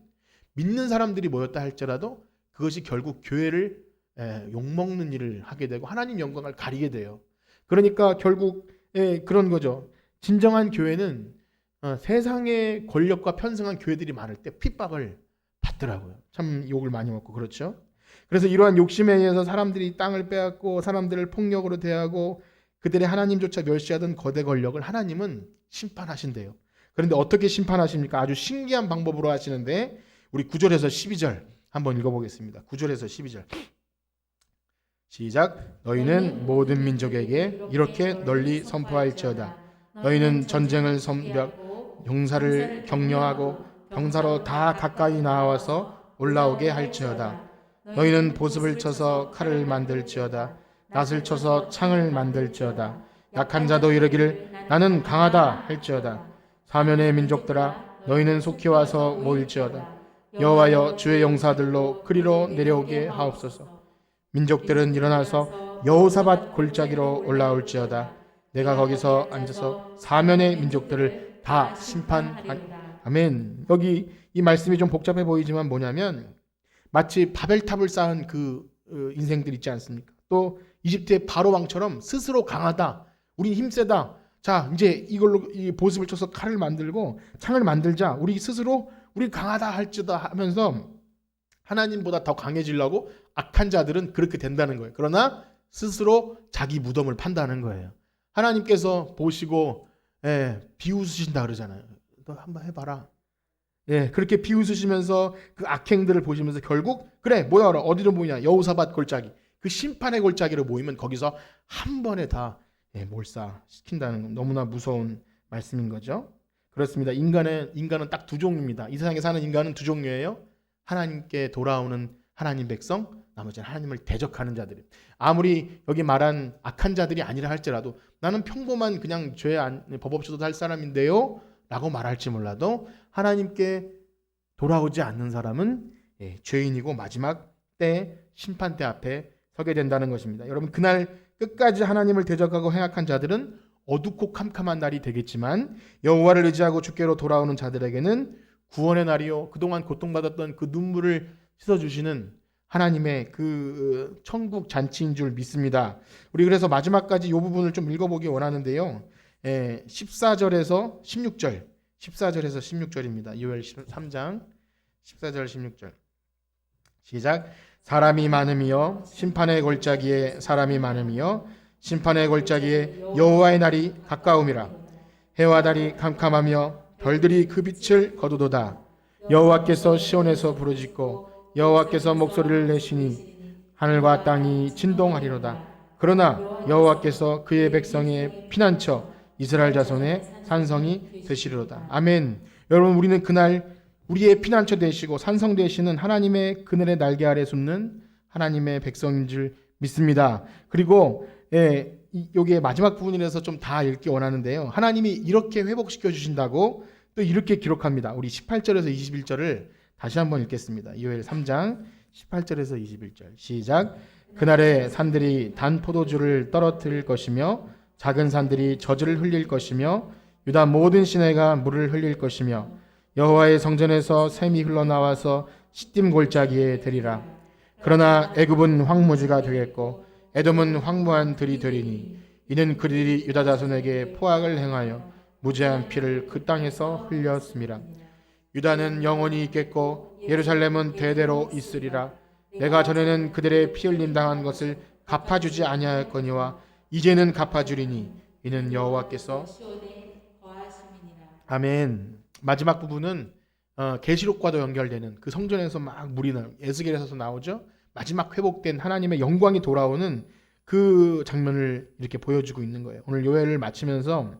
Speaker 1: 믿는 사람들이 모였다 할지라도 그것이 결국 교회를 욕먹는 일을 하게 되고 하나님 영광을 가리게 돼요. 그러니까 결국 그런 거죠. 진정한 교회는 세상의 권력과 편승한 교회들이 많을 때 핍박을 받더라고요. 참 욕을 많이 먹고 그렇죠. 그래서 이러한 욕심에 의해서 사람들이 땅을 빼앗고 사람들을 폭력으로 대하고 그들의 하나님조차 멸시하던 거대 권력을 하나님은 심판하신대요. 그런데 어떻게 심판하십니까? 아주 신기한 방법으로 하시는데 우리 9절에서 12절 한번 읽어보겠습니다. 9절에서 12절 시작. 너희는 모든 민족에게 이렇게 널리 선포할지어다. 너희는 전쟁을 섬벽 용사를 격려하고 병사로 다 가까이 나와서 올라오게 할지어다. 너희는 보습을 쳐서 칼을 만들지어다. 낫을 쳐서 창을 만들지어다. 약한 자도 이르기를 나는 강하다 할지어다. 사면의 민족들아 너희는 속히 와서 모일지어다. 여호와여 주의 용사들로 그리로 내려오게 하옵소서. 민족들은 일어나서 여호사밧 골짜기로 올라올지어다. 내가 거기서 앉아서 사면의 민족들을 다 심판하리라. 아멘. 여기 이 말씀이 좀 복잡해 보이지만 뭐냐면 마치 바벨탑을 쌓은 그 인생들 있지 않습니까? 또 이집트의 바로 왕처럼 스스로 강하다. 우리 힘세다. 자, 이제 이걸로 이 보습을 쳐서 칼을 만들고 창을 만들자. 우리 스스로 우리 강하다 할지다 하면서 하나님보다 더 강해지려고 악한 자들은 그렇게 된다는 거예요. 그러나 스스로 자기 무덤을 판다는 거예요. 하나님께서 보시고 비웃으신다 그러잖아요. 너 한번 해봐라. 그렇게 비웃으시면서 그 악행들을 보시면서 결국 그래 뭐야 어디로 모이냐 여호사밧 골짜기 그 심판의 골짜기로 모이면 거기서 한 번에 다 몰사시킨다는 너무나 무서운 말씀인 거죠. 그렇습니다. 인간은 딱 두 종류입니다. 이 세상에 사는 인간은 두 종류예요. 하나님께 돌아오는 하나님 백성, 나머지는 하나님을 대적하는 자들이. 아무리 여기 말한 악한 자들이 아니라 할지라도 나는 평범한 그냥 법 없이도 할 사람인데요 라고 말할지 몰라도 하나님께 돌아오지 않는 사람은 죄인이고 마지막 때 심판대 앞에 서게 된다는 것입니다. 여러분 그날 끝까지 하나님을 대적하고 행악한 자들은 어둡고 캄캄한 날이 되겠지만 여호와를 의지하고 주께로 돌아오는 자들에게는 구원의 날이요 그동안 고통받았던 그 눈물을 씻어주시는 하나님의 그 천국 잔치인 줄 믿습니다. 우리 그래서 마지막까지 이 부분을 좀 읽어보기 원하는데요. 14절에서 16절 14절에서 16절입니다. 요엘 3장 14절 16절 시작. 사람이 많음이여 심판의 골짜기에 사람이 많음이여 심판의 골짜기에 여호와의 날이 가까움이라. 해와 달이 캄캄하며 별들이 그 빛을 거두도다. 여호와께서 시온에서 부르짖고 여호와께서 목소리를 내시니 하늘과 땅이 진동하리로다. 그러나 여호와께서 그의 백성의 피난처 이스라엘 자손의 산성이 되시리로다. 아멘. 여러분 우리는 그날 우리의 피난처 되시고 산성 되시는 하나님의 그늘의 날개 아래 숨는 하나님의 백성인 줄 믿습니다. 그리고 여기에 마지막 부분이라서 좀 다 읽기 원하는데요. 하나님이 이렇게 회복시켜 주신다고 또 이렇게 기록합니다. 우리 18절에서 21절을 다시 한번 읽겠습니다. 요엘 3장 18절에서 21절 시작. 그날에 산들이 단 포도주를 떨어뜨릴 것이며 작은 산들이 젖을 흘릴 것이며 유다 모든 시내가 물을 흘릴 것이며 여호와의 성전에서 샘이 흘러나와서 시딤 골짜기에 되리라. 그러나 애굽은 황무지가 되겠고 에돔은 황무한 들이 되리니 이는 그들이 유다 자손에게 포악을 행하여 무죄한 피를 그 땅에서 흘렸음이라. 유다는 영원히 있겠고 예루살렘은 대대로 있으리라. 내가 전에는 그들의 피 흘림 당한 것을 갚아주지 아니하였거니와 이제는 갚아주리니 이는 여호와께서. 아멘. 마지막 부분은 계시록과도 연결되는 그 성전에서 막 물이 나요. 에스겔에서도 나오죠. 마지막 회복된 하나님의 영광이 돌아오는 그 장면을 이렇게 보여주고 있는 거예요. 오늘 요엘을 마치면서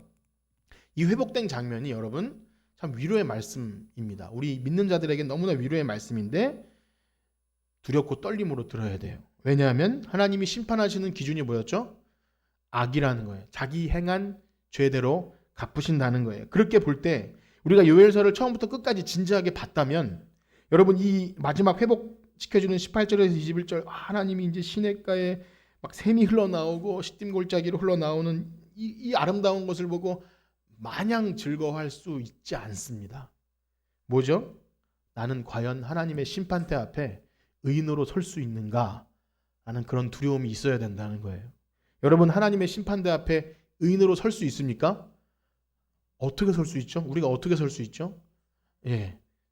Speaker 1: 이 회복된 장면이 여러분 참 위로의 말씀입니다. 우리 믿는 자들에게 너무나 위로의 말씀인데 두렵고 떨림으로 들어야 돼요. 왜냐하면 하나님이 심판하시는 기준이 뭐였죠? 악이라는 거예요. 자기 행한 죄대로 갚으신다는 거예요. 그렇게 볼 때 우리가 요엘서를 처음부터 끝까지 진지하게 봤다면 여러분 이 마지막 회복시켜주는 18절에서 21절 하나님이 이제 시냇가에 막 샘이 흘러나오고 시딤골짜기로 흘러나오는 이 아름다운 것을 보고 마냥 즐거워할 수 있지 않습니다. 뭐죠? 나는 과연 하나님의 심판대 앞에 의인으로 설 수 있는가? 라는 그런 두려움이 있어야 된다는 거예요. 여러분 하나님의 심판대 앞에 의인으로 설 수 있습니까? 어떻게 설 수 있죠? 우리가 어떻게 설 수 있죠?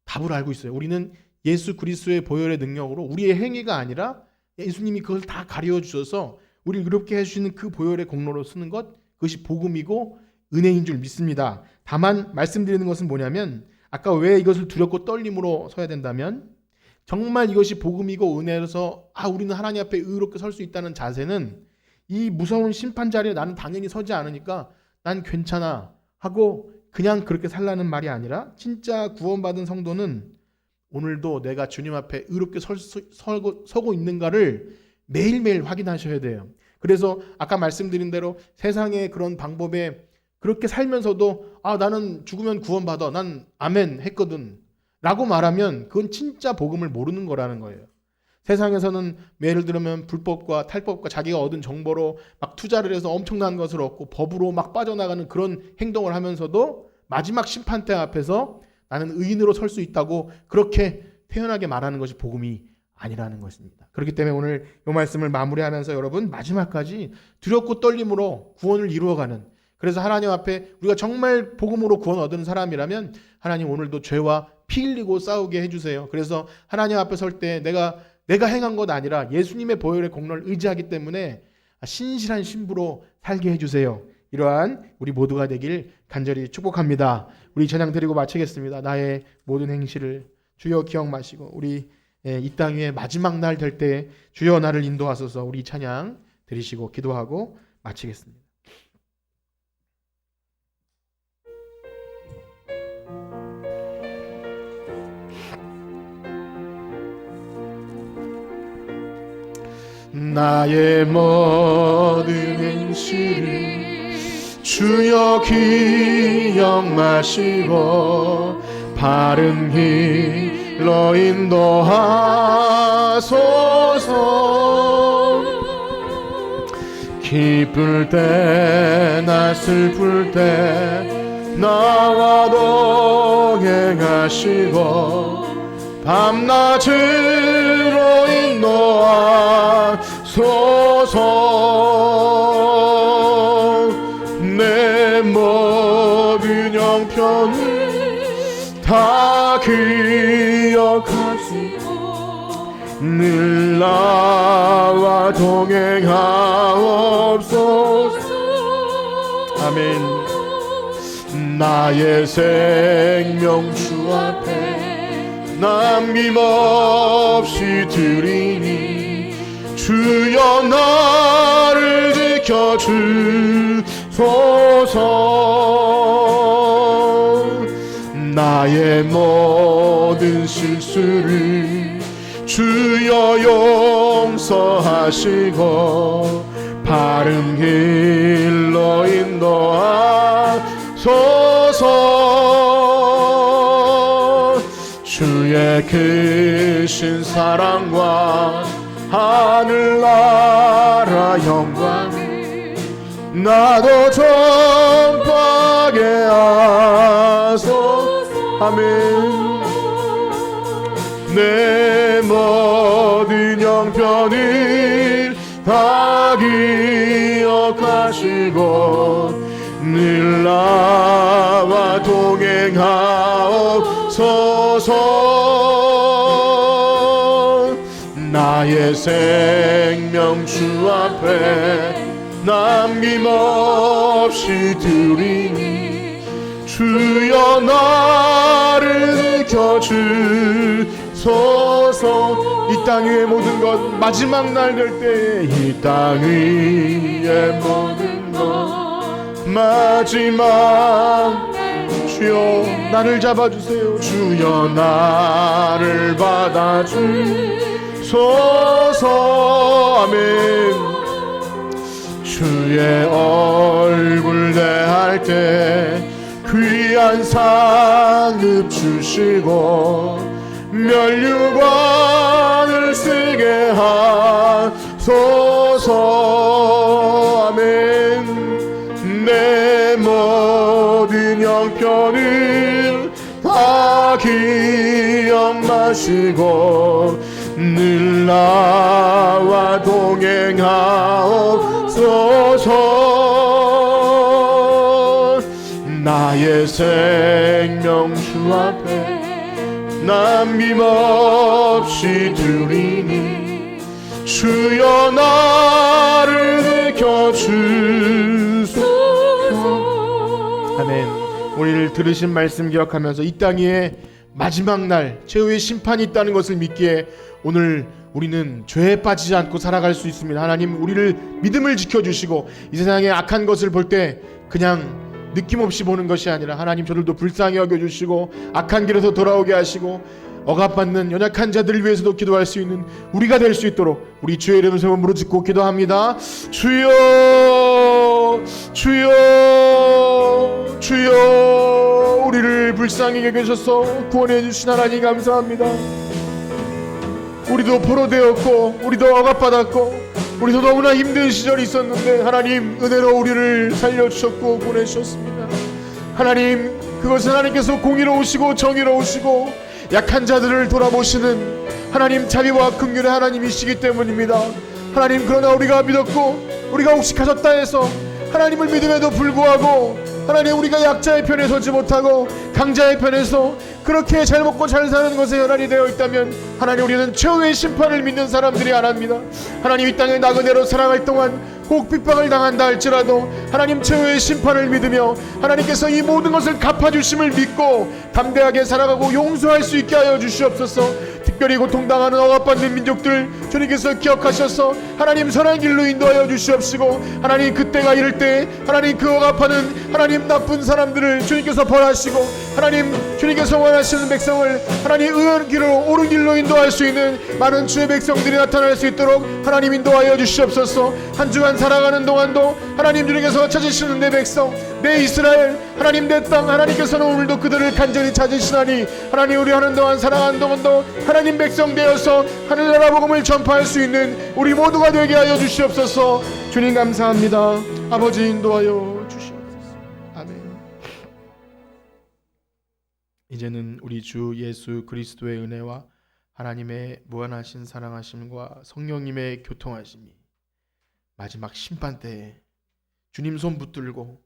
Speaker 1: 답을 알고 있어요. 우리는 예수 그리스도의 보혈의 능력으로 우리의 행위가 아니라 예수님이 그걸 다 가려 주셔서 우리를 의롭게 해주시는 그 보혈의 공로로 쓰는 것, 그것이 복음이고 은혜인 줄 믿습니다. 다만 말씀드리는 것은 뭐냐면 아까 왜 이것을 두렵고 떨림으로 서야 된다면 정말 이것이 복음이고 은혜로서 우리는 하나님 앞에 의롭게 설 수 있다는 자세는 이 무서운 심판 자리에 나는 당연히 서지 않으니까 난 괜찮아 하고 그냥 그렇게 살라는 말이 아니라 진짜 구원받은 성도는 오늘도 내가 주님 앞에 의롭게 서고 있는가를 매일매일 확인하셔야 돼요. 그래서 아까 말씀드린 대로 세상의 그런 방법에 그렇게 살면서도 나는 죽으면 구원받아 난 아멘 했거든 라고 말하면 그건 진짜 복음을 모르는 거라는 거예요. 세상에서는 예를 들면 불법과 탈법과 자기가 얻은 정보로 막 투자를 해서 엄청난 것을 얻고 법으로 막 빠져나가는 그런 행동을 하면서도 마지막 심판대 앞에서 나는 의인으로 설 수 있다고 그렇게 태연하게 말하는 것이 복음이 아니라는 것입니다. 그렇기 때문에 오늘 이 말씀을 마무리하면서 여러분 마지막까지 두렵고 떨림으로 구원을 이루어가는, 그래서 하나님 앞에 우리가 정말 복음으로 구원 얻은 사람이라면 하나님 오늘도 죄와 피 흘리고 싸우게 해주세요. 그래서 하나님 앞에 설 때 내가 행한 것 아니라 예수님의 보혈의 공로를 의지하기 때문에 신실한 신부로 살게 해주세요. 이러한 우리 모두가 되길 간절히 축복합니다. 우리 찬양 드리고 마치겠습니다. 나의 모든 행실을 주여 기억 마시고 우리 이 땅 위에 마지막 날 될 때 주여 나를 인도하소서. 우리 찬양 드리시고 기도하고 마치겠습니다. 나의 모든 행실을 주여 기억 마시고 바른 길로 인도하소서. 기쁠 때나 슬플 때 나와 동행하시고 밤낮으로 인도하소서. 내 모든 형편을 다 기억하시고 늘 나와 동행하옵소서. 아멘. 나의 생명 주 앞에 남김없이 드리니 주여 나를 지켜주소서. 나의 모든 실수를 주여 용서하시고 바른 길로 인도하소서. 주의 크신 사랑과 하늘나라 영광을 나도 전파하게 하소서. 아멘. 내 모든 형편을 다 기억하시고 늘 나와 동행하옵소서. 나의 생명 주 앞에 남김없이 드리니 주여 나를 지켜주소서. 이 땅 위의 모든 것 마지막 날 될 때 이 땅 위의 모든 것 마지막 주여 나를 잡아주세요. 주여 나를 받아주소서. 주옵소서. 아멘. 주의 얼굴 대할 때 귀한 상급 주시고 면류관을 쓰게 하소서. 아멘. 내 모든 형편을 다 기억하시고 늘 나와 동행하옵소서. 나의 생명 주 앞에 남김없이 드리니 주여 나를 지켜주소서. 아멘. 오늘 들으신 말씀 기억하면서 이 땅 위에 마지막 날 최후의 심판이 있다는 것을 믿기에 오늘 우리는 죄에 빠지지 않고 살아갈 수 있습니다. 하나님 우리를 믿음을 지켜주시고 이 세상의 악한 것을 볼 때 그냥 느낌 없이 보는 것이 아니라 하나님 저들도 불쌍히 여겨주시고 악한 길에서 돌아오게 하시고 억압받는 연약한 자들을 위해서도 기도할 수 있는 우리가 될 수 있도록 우리 주의 이름을 세워 부르짖고 기도합니다. 주여 주여 주여 우리를 불쌍히 여겨주셔서 구원해 주신 하나님 감사합니다. 우리도 포로되었고 우리도 억압받았고 우리도 너무나 힘든 시절이 있었는데 하나님 은혜로 우리를 살려주셨고 보내주셨습니다. 하나님 그것은 하나님께서 공의로우시고 정의로우시고 약한 자들을 돌아보시는 하나님 자비와 긍휼의 하나님이시기 때문입니다. 하나님 그러나 우리가 믿었고 우리가 옥식하셨다 해서 하나님을 믿음에도 불구하고 하나님 우리가 약자의 편에 서지 못하고 강자의 편에서 그렇게 잘 먹고 잘 사는 것에 혈안이 되어 있다면 하나님 우리는 최후의 심판을 믿는 사람들이 아닙니다. 하나님 이 땅에 나그네로 살아갈 동안 혹 핍박을 당한다 할지라도 하나님 최후의 심판을 믿으며 하나님께서 이 모든 것을 갚아주심을 믿고 담대하게 살아가고 용서할 수 있게 하여 주시옵소서. 특별히 고통당하는 억압받는 민족들 주님께서 기억하셔서 하나님 선한 길로 인도하여 주시옵시고 하나님 그때가 이를 때 하나님 그 억압하는 하나님 나쁜 사람들을 주님께서 벌하시고 하나님 주님께서 원하시는 백성을 하나님 의한 길로 옳은 길로 인도할 수 있는 많은 주의 백성들이 나타날 수 있도록 하나님 인도하여 주시옵소서. 한 주간 살아가는 동안도 하나님 주님께서 찾으시는 내 백성 내 이스라엘 하나님 내 땅 하나님께서는 오늘도 그들을 간절히 찾으시나니 하나님 우리 하는 동안 살아가는 동안도 하나님 백성 되어서 하늘나라 복음을 전파할 수 있는 우리 모두가 되게 하여 주시옵소서. 주님 감사합니다. 아버지 인도하여 주시옵소서. 아멘. 이제는 우리 주 예수 그리스도의 은혜와 하나님의 무한하신 사랑하심과 성령님의 교통하심이 마지막 심판 때에 주님 손 붙들고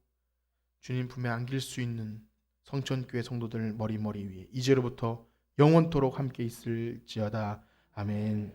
Speaker 1: 주님 품에 안길 수 있는 성천교회 성도들 머리 위에 이제로부터 영원토록 함께 있을지어다. 아멘.